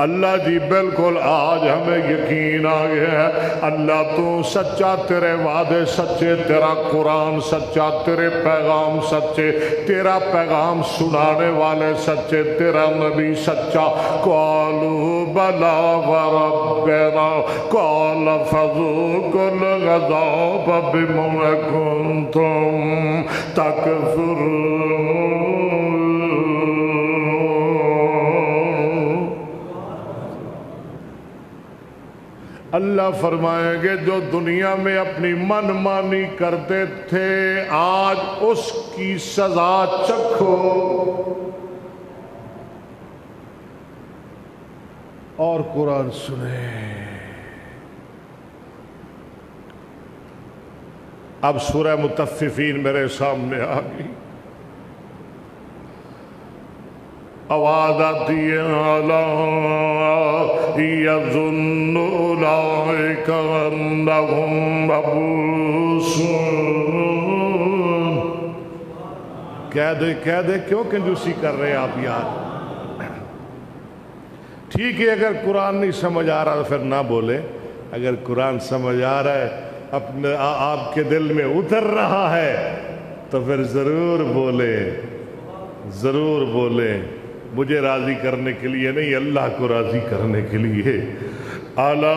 S1: اللہ جی بالکل آج ہمیں یقین آ گیا ہے، اللہ تو سچا، تیرے وعدے سچے، تیرا قرآن سچا، تیرے پیغام سچے، تیرا پیغام سنانے والے سچے، تیرا نبی سچا، قالوا بلى وربنا قال فذوقوا العذاب بما كنتم تكفرون۔ اللہ فرمائیں گے جو دنیا میں اپنی من مانی کرتے تھے آج اس کی سزا چکھو۔ اور قرآن سنیں، اب سورہ مطففین میرے سامنے آ گئی، آواز آتی ہے یظن اولئک انہم مبعوثون، کہہ دے کیوں کنجوسی کر رہے ہیں آپ یار؟ ٹھیک ہے اگر قرآن نہیں سمجھ آ رہا تو پھر نہ بولے، اگر قرآن سمجھ آ رہا ہے اپنے آپ کے دل میں اتر رہا ہے تو پھر ضرور بولے، ضرور بولے، مجھے راضی کرنے کے لیے نہیں اللہ کو راضی کرنے کے لیے۔ الا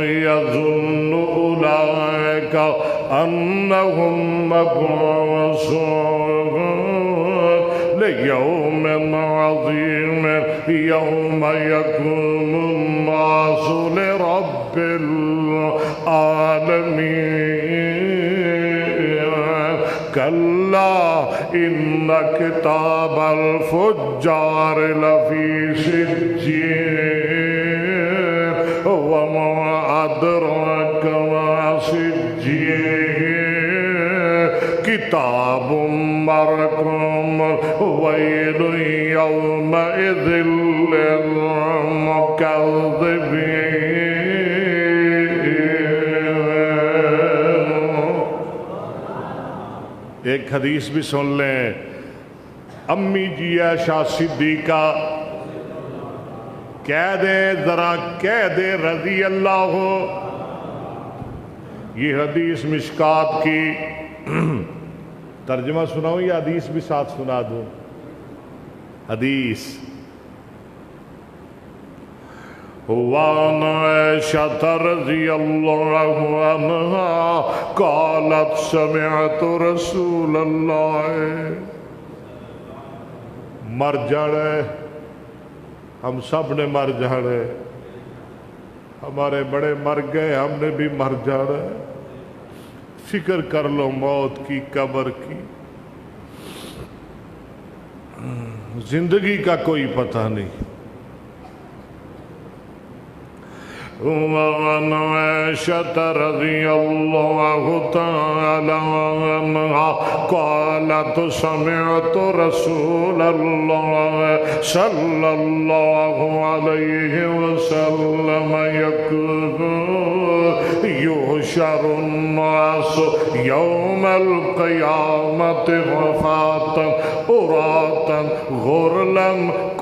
S1: یظن اولئک انہم مبعوثون لیوم عظیم یوم یقوم الناس لرب العالمین، کلا ان کتاب الفجار لفی سجین وما ادراک ما سجین کتاب مرقوم ویل یومئذ للمکذبین۔ ایک حدیث بھی سن لیں، امی جی عائشہ صدیقہ کہہ دے ذرا کہہ دے رضی اللہ ہو، یہ حدیث مشکات کی ترجمہ سناؤں یا حدیث بھی ساتھ سنا دوں؟ حدیث وعن عائشة رضی اللہ عنہا قالت سمعت رسول اللہ، مر جانے ہم سب نے مر جانے، ہمارے بڑے مر گئے ہم نے بھی مر جانا ہے، فکر کر لو موت کی، قبر کی، زندگی کا کوئی پتہ نہیں۔ وعن عائشة رضي الله تعالى عنها قالت سمعت رسول الله صلى الله عليه وسلم يقول يحشر الناس يوم القيامة حفاة عراة غرلا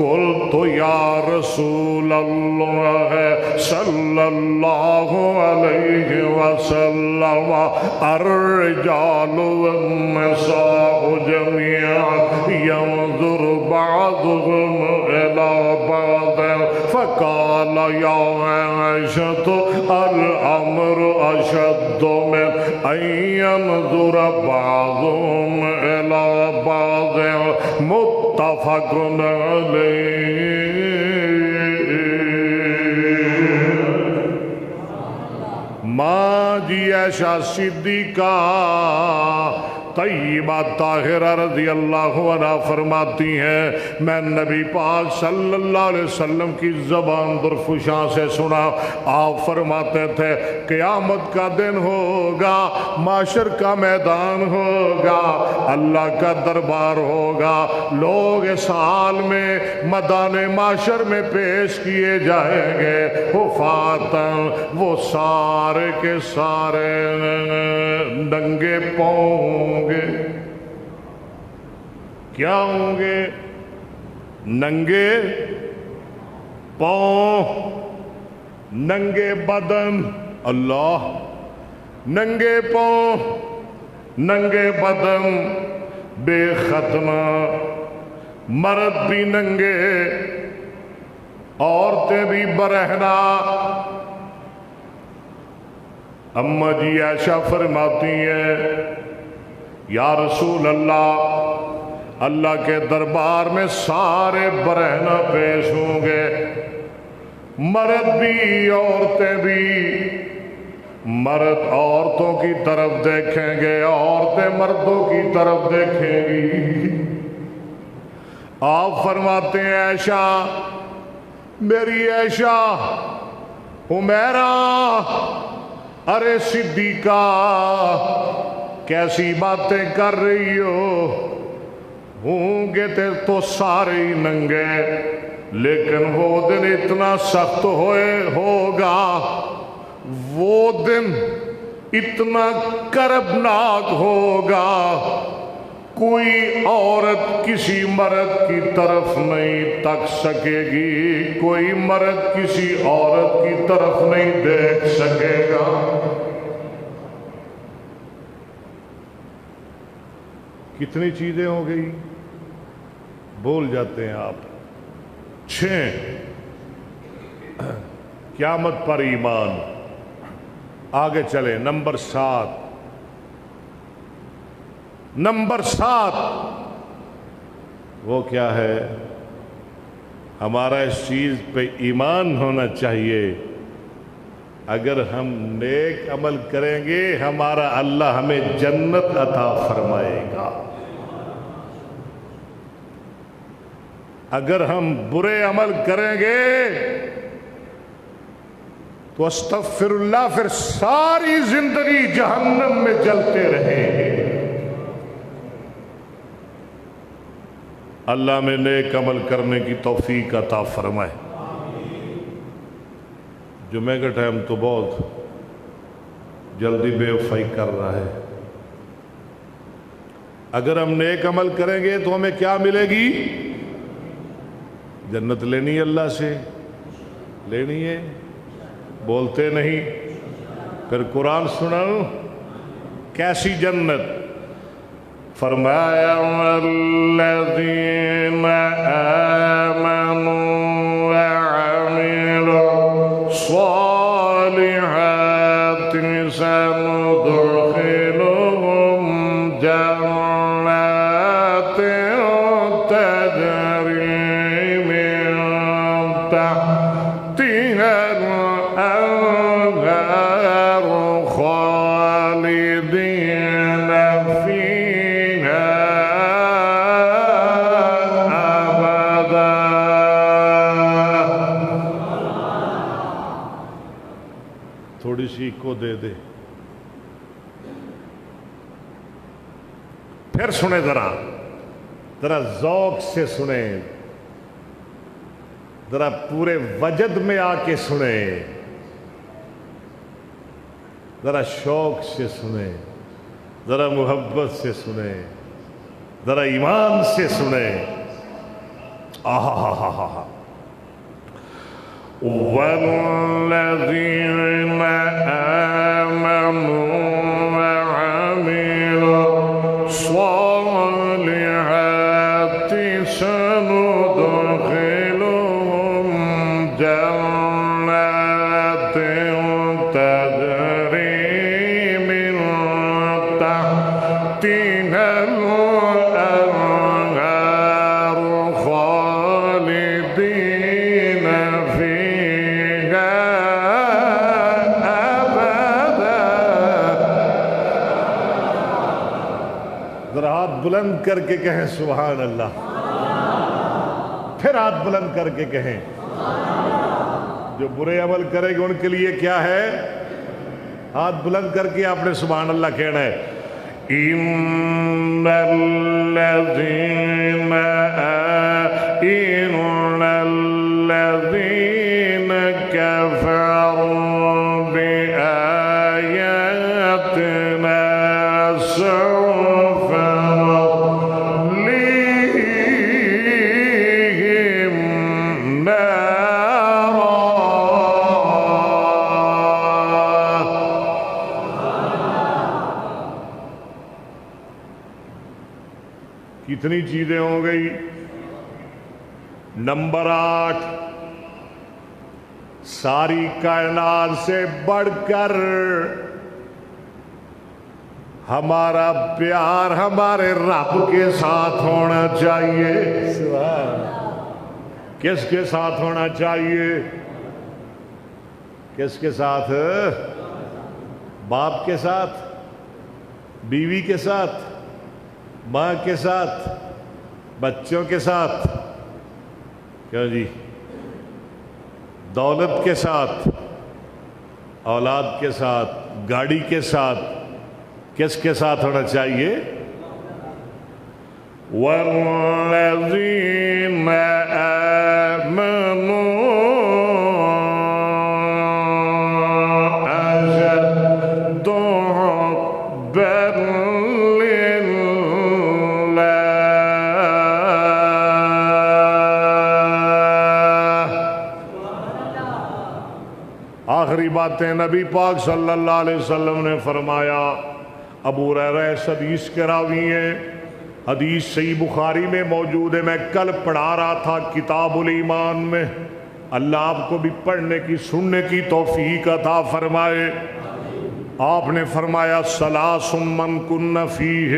S1: قلت يا رسول الله صلى الله عليه وسلم الرجال والنساء جميعا ينظر بعضهم إلى بعض فقال يا عائشة الأمر أشد من أن ينظر بعضهم إلى بعض متفق عليه۔ ماں جی عائشہ صدیقہ طیبہ طاہرہ رضی اللہ عنہ فرماتی ہیں میں نبی پاک صلی اللہ علیہ وسلم کی زبان درفشاں سے سنا، آپ فرماتے تھے قیامت کا دن ہوگا، معاشر کا میدان ہوگا، اللہ کا دربار ہوگا، لوگ اس حال میں میدان معاشر میں پیش کیے جائیں گے حفاتاً، وہ سارے کے سارے ننگے پاؤں کیا ہوں گے؟ ننگے پاؤں، ننگے بدن، اللہ، ننگے پاؤں، ننگے بدن، بے ختمہ، مرد بھی ننگے، عورتیں بھی برہنہ۔ اماں جی عائشہ فرماتی ہیں یا رسول اللہ، اللہ کے دربار میں سارے برہنہ پیش ہوں گے، مرد بھی عورتیں بھی، مرد عورتوں کی طرف دیکھیں گے، عورتیں مردوں کی طرف دیکھیں گی۔ آپ فرماتے ہیں عائشہ، میری عائشہ حمیرہ، ارے صدیقہ کیسی باتیں کر رہی ہو، ہوں گے تو سارے ہی ننگے، لیکن وہ دن اتنا سخت ہوگا، وہ دن اتنا کربناک ہوگا، کوئی عورت کسی مرد کی طرف نہیں تک سکے گی، کوئی مرد کسی عورت کی طرف نہیں دیکھ سکے گا۔ کتنی چیزیں ہو گئی بول جاتے ہیں آپ۔ 6 قیامت پر ایمان۔ آگے چلیں، نمبر 7 وہ کیا ہے؟ ہمارا اس چیز پہ ایمان ہونا چاہیے، اگر ہم نیک عمل کریں گے ہمارا اللہ ہمیں جنت عطا فرمائے گا، اگر ہم برے عمل کریں گے تو استغفر اللہ پھر ساری زندگی جہنم میں جلتے رہیں گے۔ اللہ میں نیک عمل کرنے کی توفیق عطا فرمائے۔ جمعہ کا ٹائم تو بہت جلدی بے وفائی کر رہا ہے۔ اگر ہم نیک عمل کریں گے تو ہمیں کیا ملے گی؟ جنت لینی ہے، اللہ سے لینی ہے، بولتے نہیں۔ پھر قرآن سناؤ کیسی جنت؟ فرمایا والذین آمنوا وعملوا الصالحات سندخلهم جنات تجری من تحتها الأنهار خالدين کسی کو دے دے. پھر سنیں ذرا ذوق سے سنیں, ذرا پورے وجد میں آ کے سنیں, ذرا شوق سے سنیں, ذرا محبت سے سنیں, ذرا ایمان سے سنیں. آہا والذین آمنوا وعملوا الصالحات سندخلهم جنات تجری من تحتها الأنهار خالدين فيها أبدا. ذرا ہاتھ بلند کر کے کہیں سبحان اللہ. پھر ہاتھ بلند کر کے کہیں. جو برے عمل کرے گے ان کے لیے کیا ہے؟ ہاتھ بلند کر کے آپ نے سبحان اللہ کہنا ہے. ان الذین کفروا بآیاتنا سوف نصلیہم نارا. کتنی چیزیں ہو گئی؟ نمبر 8، ساری کائنات سے بڑھ کر ہمارا پیار ہمارے رب کے ساتھ ہونا چاہیے. کس کے ساتھ ہونا چاہیے؟ کس کے ساتھ؟ باپ کے ساتھ، بیوی کے ساتھ، ماں کے ساتھ، بچوں کے ساتھ، کیا جی، دولت کے ساتھ، اولاد کے ساتھ، گاڑی کے ساتھ. کس کے ساتھ ہونا چاہیے؟ والذین آمنوا اشد حبا آخری باتیں نبی پاک صلی اللہ علیہ وسلم نے فرمایا. ابو ہریرہ حدیث کے راوی ہیں، حدیث صحیح بخاری میں موجود ہے. میں کل پڑھا رہا تھا کتاب الایمان میں. اللہ آپ کو بھی پڑھنے کی سننے کی توفیق عطا فرمائے. آپ نے فرمایا ثلاث من کن فیہ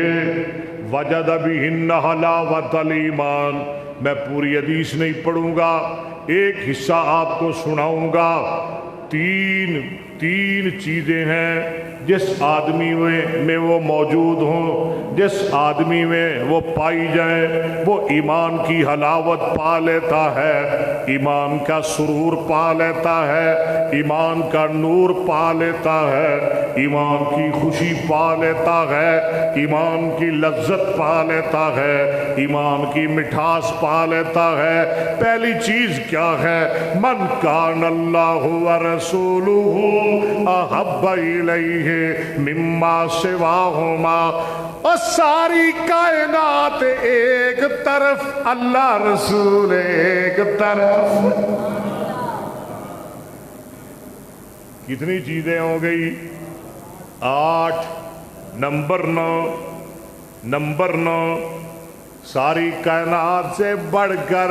S1: وجد بہن حلاوۃ الایمان. میں پوری حدیث نہیں پڑھوں گا، ایک حصہ آپ کو سناؤں گا. تین چیزیں ہیں جس آدمی میں وہ موجود ہوں، جس آدمی میں وہ پائی جائیں، وہ ایمان کی حلاوت پا لیتا ہے، ایمان کا سرور پا لیتا ہے، ایمان کا نور پا لیتا ہے، ایمان کی خوشی پا لیتا ہے، ایمان کی لذت پا لیتا ہے، ایمان کی مٹھاس پا لیتا ہے. پہلی چیز کیا ہے؟ من کان اللہ ورسولہ احب الیہ مما سواہما. اور ساری کائنات ایک طرف، اللہ رسول ایک طرف. کتنی چیزیں ہو گئی؟ 8. نمبر 9، ساری کائنات سے بڑھ کر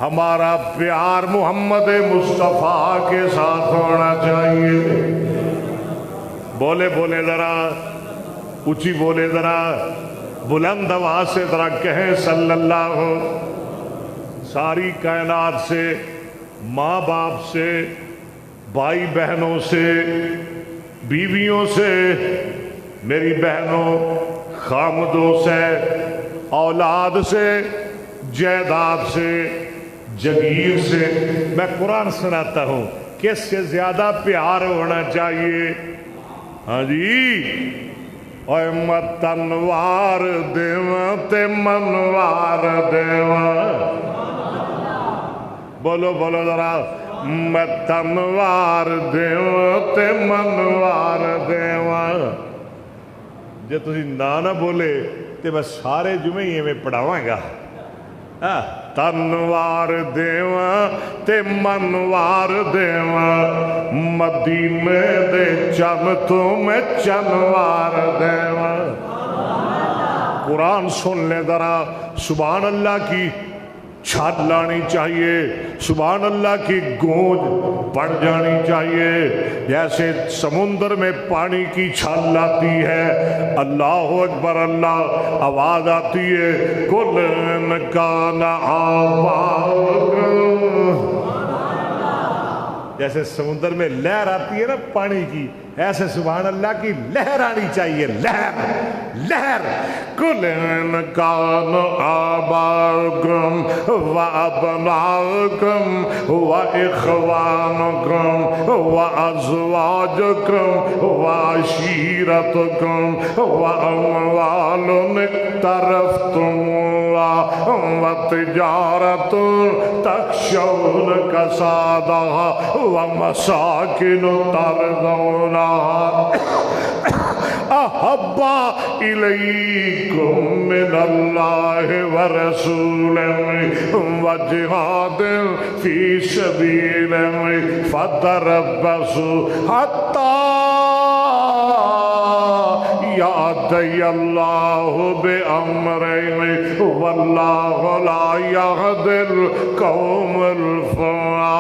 S1: ہمارا پیار محمد مصطفیٰ کے ساتھ ہونا چاہیے. بولے ذرا اونچی، بولے ذرا بلند آواز سے ذرا کہیں صلی اللہ. ساری کائنات سے، ماں باپ سے، بھائی بہنوں سے، بیویوں سے، میری بہنوں، خامدوں سے، اولاد سے، جائیداد سے، جگیر سے. میں قرآن سناتا ہوں، کس سے زیادہ پیار ہونا چاہیے؟ ہاں جی، اوے میں تنوار دیواں تے منوار دیواں، بولو بولو ذرا، میں تنوار دیواں تے منوار دیواں۔ جے تسی نہ بولے تے میں سارے جمعے ہی میں پڑھاواں گا۔ تنوار دیواں تے منوار دیواں، مدینے دے چن تو میں چنوار دیواں۔ قرآن سن لے ذرا، سبحان اللہ کی چھت لانی چاہیے، سبحان اللہ کی گونج پڑ جانی چاہیے، جیسے سمندر میں پانی کی چھال آتی ہے، اللہ اکبر اللہ آواز آتی ہے، کل کان آباؤکم، جیسے سمندر میں لہر آتی ہے نا پانی کی، ایسے سبحان اللہ کی لہر آنی چاہیے، لہر لہر۔ کل کان آباؤکم و ابناؤکم و اخوانکم و ازواجکم و عشیرتکم و اموال اقترفتموها و تجارت تخشون کسادها و مساکن ترضونها احب الیکم من اللہ ورسولہ وجہاد فی سبیلہ فتربصوا حتی یأتی اللہ بأمرہ واللہ لا یہدی القوم الفاسقین۔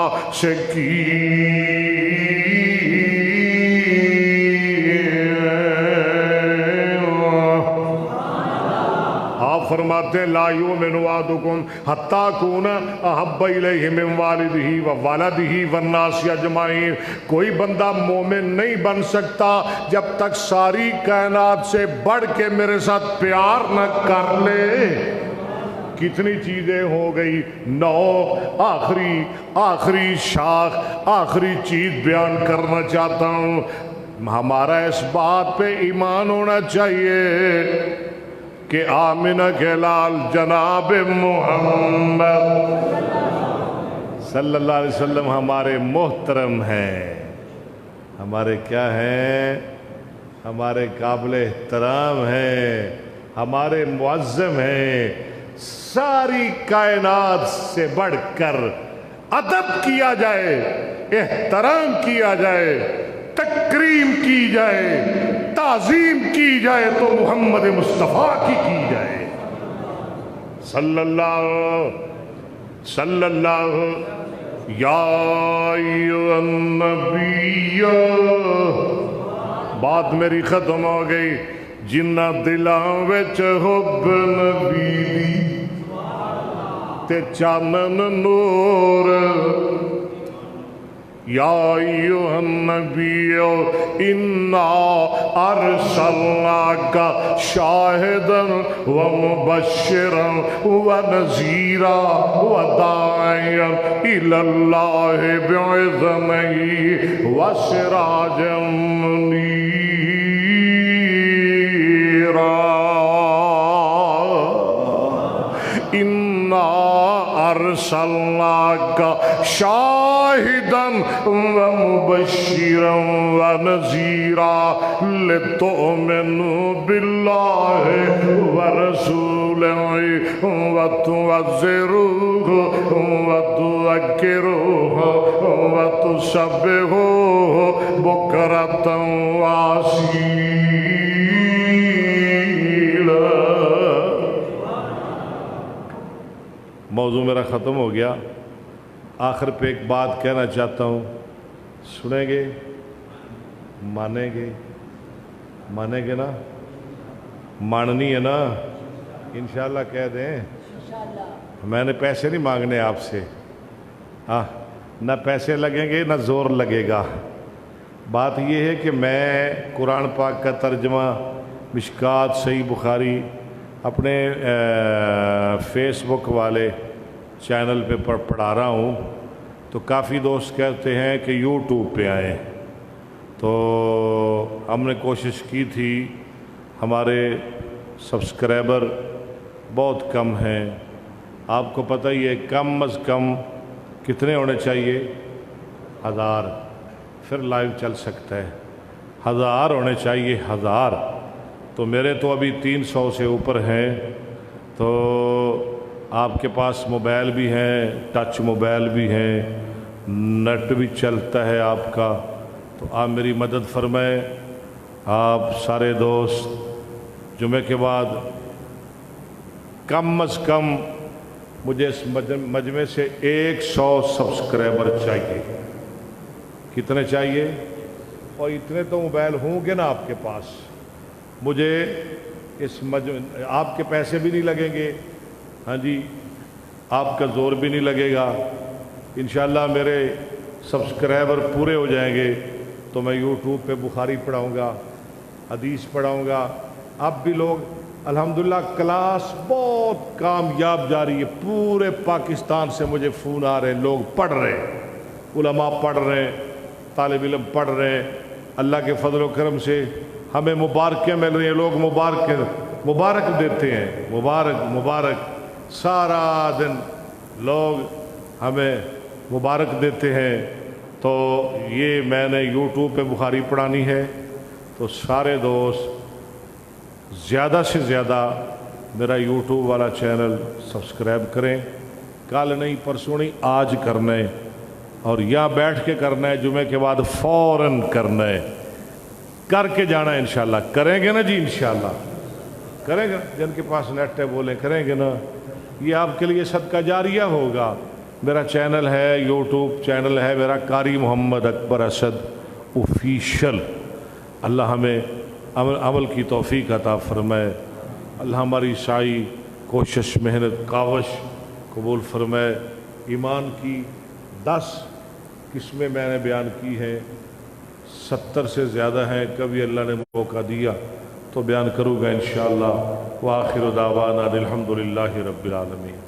S1: فرماتے ہیں لا یؤمن احدکم حتی اکون احب الیہ من والدہ و ولدہ والناس اجمعین، کوئی بندہ مومن نہیں بن سکتا جب تک ساری کائنات سے بڑھ کے میرے ساتھ پیار نہ کر لے۔ کتنی چیزیں ہو گئی، نو آخری شاخ آخری چیز بیان کرنا چاہتا ہوں، ہمارا اس بات پہ ایمان ہونا چاہیے کہ آمنہ کے لال جناب محمد صلی اللہ علیہ وسلم ہمارے محترم ہیں، ہمارے کیا ہیں، ہمارے قابل احترام ہیں، ہمارے معظم ہیں، ساری کائنات سے بڑھ کر ادب کیا جائے، احترام کیا جائے، تکریم کی جائے، تعظیم کی جائے تو محمد مصطفیٰ کی جائے صلی اللہ یا ایھا النبی۔ بات میری ختم ہو گئی، جنہ دلاں وچ حب نبی دی تے چانن نور، یا ایھا النبی انا ارسلناک شاہدا ومبشرا ونذیرا وداعیا الی اللہ باذنہ وسراجا منیرا۔ انا ارسلناک شاہدا ومبشرا ونذیرا لتؤمنوا باللہ ورسولہ وتعزروہ وتذکروہ وتسبحوہ بکرۃ واسیلا۔ موضوع میرا ختم ہو گیا، آخر پہ ایک بات کہنا چاہتا ہوں، سنیں گے، مانیں گے نا، ماننی ہے نا، انشاءاللہ کہہ دیں، میں نے پیسے نہیں مانگنے آپ سے، نہ پیسے لگیں گے نہ زور لگے گا۔ بات یہ ہے کہ میں قرآن پاک کا ترجمہ مشکات صحیح بخاری اپنے فیس بک والے چینل پہ پڑھا رہا ہوں، تو کافی دوست کہتے ہیں کہ یوٹیوب پہ آئیں، تو ہم نے کوشش کی تھی، ہمارے سبسکرائبر بہت کم ہیں، آپ کو پتہ ہی ہے کم از کم کتنے ہونے چاہیے؟ 1000، پھر لائیو چل سکتا ہے، 1000 ہونے چاہیے، 1000۔ تو میرے تو ابھی 300 سے اوپر ہیں، تو آپ کے پاس موبائل بھی ہیں، ٹچ موبائل بھی ہیں، نیٹ بھی چلتا ہے آپ کا، تو آپ میری مدد فرمائیں۔ آپ سارے دوست جمعے کے بعد کم از کم مجھے اس مجمع سے 100 سبسکرائبر چاہیے۔ کتنے چاہیے؟ اور اتنے تو موبائل ہوں گے نا آپ کے پاس، مجھے اس آپ کے پیسے بھی نہیں لگیں گے، ہاں جی، آپ کا زور بھی نہیں لگے گا، انشاءاللہ میرے سبسکرائبر پورے ہو جائیں گے تو میں یوٹیوب پہ بخاری پڑھاؤں گا، حدیث پڑھاؤں گا۔ اب بھی لوگ الحمدللہ کلاس بہت کامیاب جاری ہے، پورے پاکستان سے مجھے فون آ رہے ہیں، لوگ پڑھ رہے ہیں، علماء پڑھ رہے ہیں، طالب علم پڑھ رہے ہیں، اللہ کے فضل و کرم سے ہمیں مبارکیں مل رہی ہیں، لوگ مبارک دیتے ہیں، مبارک سارا دن لوگ ہمیں مبارک دیتے ہیں۔ تو یہ میں نے یوٹیوب پہ بخاری پڑھانی ہے، تو سارے دوست زیادہ سے زیادہ میرا یوٹیوب والا چینل سبسکرائب کریں، کل نہیں پرسوں نہیں آج کرنا ہے، اور یہاں بیٹھ کے کرنا ہے، جمعے کے بعد فوراً کرنا ہے، کر کے جانا ہے انشاءاللہ۔ کریں گے نا جی؟ انشاءاللہ کریں گے، جن کے پاس نیٹ ہے بولیں کریں گے نا؟ یہ آپ کے لیے صدقہ جاریہ ہوگا۔ میرا چینل ہے، یوٹیوب چینل ہے میرا، قاری محمد اکبر اسد آفیشل۔ اللہ ہمیں عمل کی توفیق عطا فرمائے، اللہ ہماری سعی، کوشش، محنت، کاوش قبول فرمائے۔ ایمان کی 10 قسمیں میں نے بیان کی ہیں، 70 سے زیادہ ہیں، کبھی اللہ نے موقع دیا تو بیان کروں گا انشاءاللہ۔ وآخر دعوانا الحمدللہ رب العالمین۔